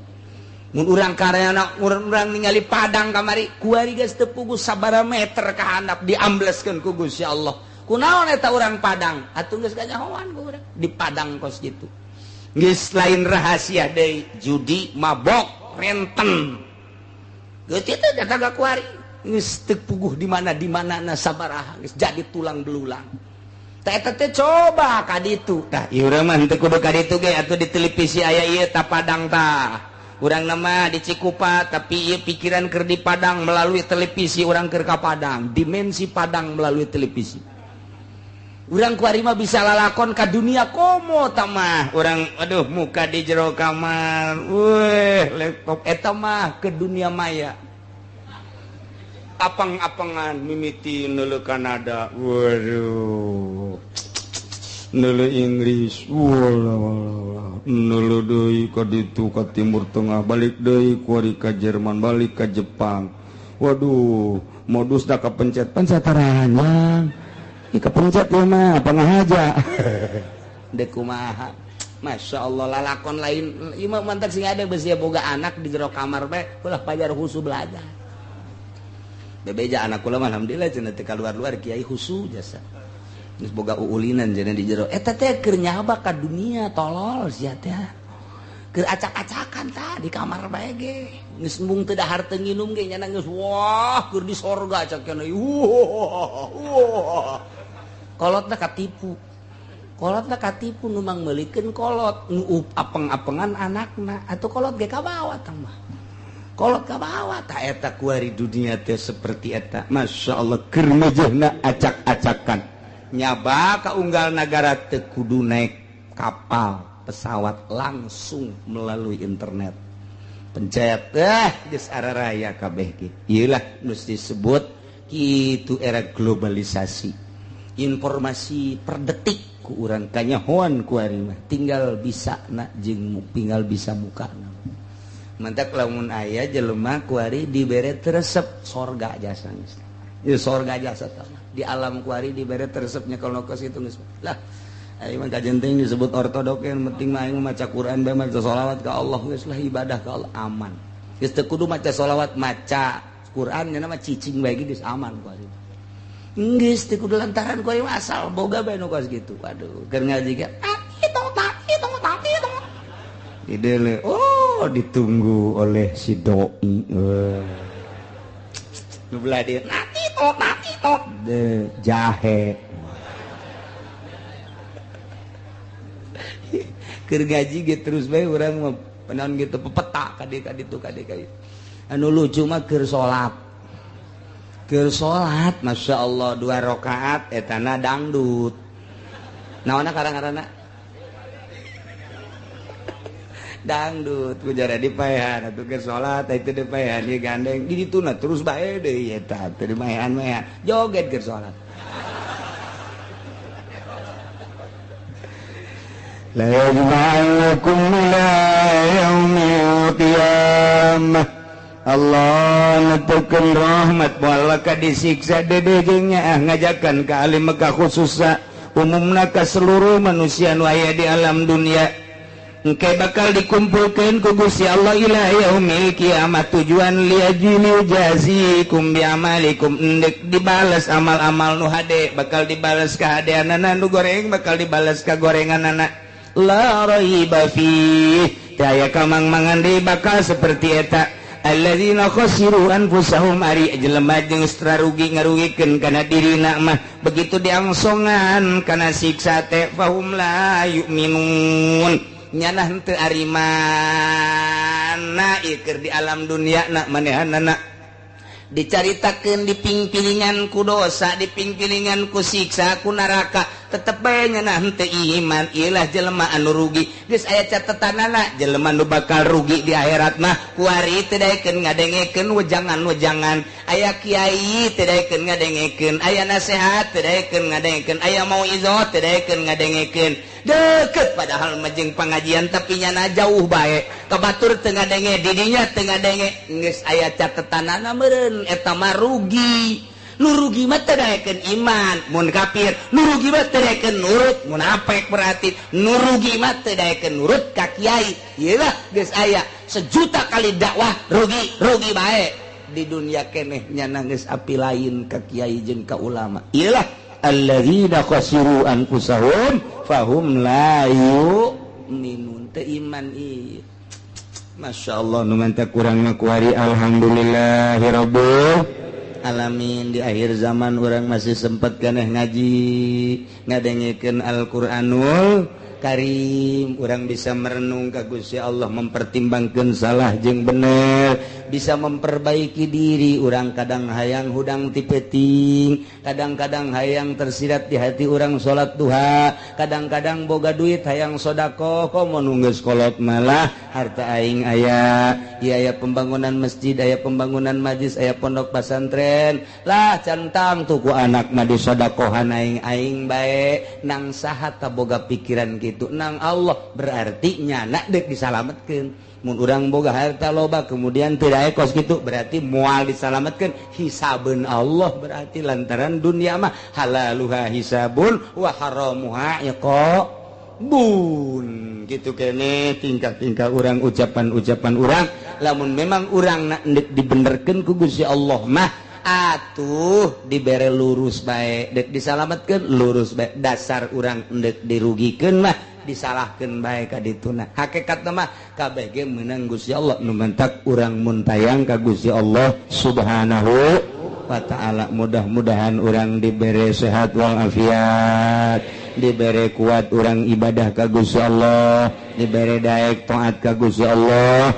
mun urang karyana urang ningali padang kamari kuari geus teu puguh sabaraha meter ka handap diambleskeun ku Gusti Allah kunaon eta urang padang atuh geus ganyahoan ku urang di padang kos kitu geus lain rahasia deui judi mabok renten geus kitu dataga kuari geus teu puguh di mana-na sabaraha geus jadi tulang belulang tah eta teh coba ka ditu tah ieu urang mah henteu kudu ka ditu ge atuh di televisi aya ieu tah padang tah urang nama di Cikupa tapi ieu pikiran keur di Padang melalui televisi urang keur ka Padang dimensi Padang melalui televisi urang kuari mah bisa lalakon ka dunia komo tamah urang aduh muka di jero kamar laptop eta mah ke dunia maya apang-apangan mimiti neuleu Kanada waduh neuleu Inggris neuleu deui ka ditu ka Timur Tengah balik deui kuari ka Jerman balik ka Jepang waduh modus da kapencet pancataranya kepencet ya mah pangahaja dek kumaha Masya Allah lalakon lain imam mantak sing ada besi boga anak di jero kamar bae ulah pajar husu belajar bebeja anak kula alhamdulillah cenah teh keluar-luar kiai husu jasa geus boga uulinan cenah di jero eta teh keur nyaba ka dunia tolol sia teh keur acak-acakan tah di kamar bae ge geus embung teu dahar teu nginum ge nya geus wah keur di sorga cak kana kolotna katipu kolotna katipu nu mang meulikeun kolot nu apeng-apengan anakna atuh kolot ge ka bawah tah mah kolot ka bawah tah eta kuari dunia teh seperti eta masyaallah keur mejehna acak-acakan nyaba ka unggal nagara teu kudu naik kapal pesawat langsung melalui internet pencet geus araraya kabeh ge ieu lah nu disebut kitu era globalisasi informasi per detik ku urang kanyahoan ku ari mah tinggal bisa na jeung tinggal bisa mukana mantak lamun aya jelema ku ari dibere resep sorga jasa geus ieu sorga jasa tah di alam ku ari dibere resepnya kalau ke situ geus lah ai mah kajenting disebut ortodok yang penting mah aing maca Quran bae maca sholawat ka Allah geus lah ibadah ka Allah aman geus teu kudu maca sholawat maca Quran nya mah cicing bae geus aman ku ari geus teu kudu lantaran ku aya asal boga bae nu kos kitu. Waduh, keur ngaji ge itu. Didele, oh ditunggu oleh si doi. Nu belah dia, nati tot. De jahe. Keur ngaji ge terus bae urang mah panaon gitu pepeta ka ditu. Anu lucu mah keur salat. Keur salat Masya Allah 2 rakaat etana dangdut naonna karang-karana dangdut ku jara dipaehan atuh keur salat itu dipaehan ieu gandeng di dituna terus bae deui eta teu dimaehan-maehan joget keur salat la yajma'ukum ila yaumil qiyamah Allah netekeun rahmat moal ka disiksa dedegengnya ngajakan ka alim ka khususna umumna ka seluruh manusia nu aya di alam dunia engke bakal dikumpulkeun ku Gusti Allah ila yaumil kiamat tujuan liajili jazikum bi amalikum endek dibales amal-amal nu hade bakal dibales ka hadeanana nu goreng bakal dibales ka gorenganana la raiba fi taya kamang mangan bakal seperti eta alladzina khasiru anfusahum ari jelema jeung rugi ngarugikeun kana dirina mah begitu diangsongan kana siksa teh fahum la yu'minun nyana henteu ari mana ieu keur di alam dunia na manehanana dicaritakeun dipingpilingan ku dosa dipingpilingan ku siksa ku neraka tetep bae nyana henteu iman ieulah jelema anu rugi geus aya catetanana jelema nu bakal rugi di akhirat mah kuari teu daekeun ngadengekeun wejangan-wejangan aya kiai teu daekeun ngadengekeun aya nasihat teu daekeun ngadengekeun aya mauizah teu daekeun ngadengekeun deket padahal majeng pengajian tapi nyana jauh bae kabatur teu ngadenge didinya teu ngadenge geus aya catetanana meureun eta mah rugi nu rugi mah teu daekeun iman mun kafir nu rugi mah teu daekeun nurut munafik berarti nu rugi mah teu daekeun nurut ka kiai ieulah geus aya sejuta kali dakwah rugi bae di dunia keneh nyana geus api lain ka kiai jeung ka ulama ieulah alladzina khasiru anfusahum fahum la yu'minun teu iman ieu Masya Allah nu mantap kurang mah kuari alhamdulillahirabbil alamin di akhir zaman orang masih sempat keneh ngaji ngadengekeun Al-Qur'anul Karim urang bisa merenung ka Gusti Allah mempertimbangkeun salah jeung bener bisa memperbaiki diri urang kadang hayang hudang ti peuting kadang-kadang hayang tersirat di hati urang salat duha kadang-kadang boga duit hayang sedekah komo nu geus kolot malah harta aing aya ieu aya pembangunan masjid aya pembangunan majlis aya pondok pesantren lah cantang tuku anak mah disedekahan aing bae nang saha ta boga pikiran kitu nang Allah berarti nyana deuk disalametkeun mun urang boga harta loba kemudian tidak ekos gitu berarti moal disalametkeun hisabeun Allah berarti lantaran dunia mah halaluha hisabun wa haramuha iqabun gitu kene tingkah-tingkah urang ucapan-ucapan urang lamun memang urang dibenerkeun ku Gusti Allah mah atuh dibere lurus bae dek disalametkeun lurus bae dasar urang dek dirugikeun mah disalahkeun bae ka dituna hakikatna mah kabeh ge meunang Gusti Allah nu mentak urang mun tayang ka Gusti Allah subhanahu wa ta'ala mudah-mudahan urang dibere sehat wal afiat dibere kuat urang ibadah ka Gusti Allah dibere daek taat ka Gusti Allah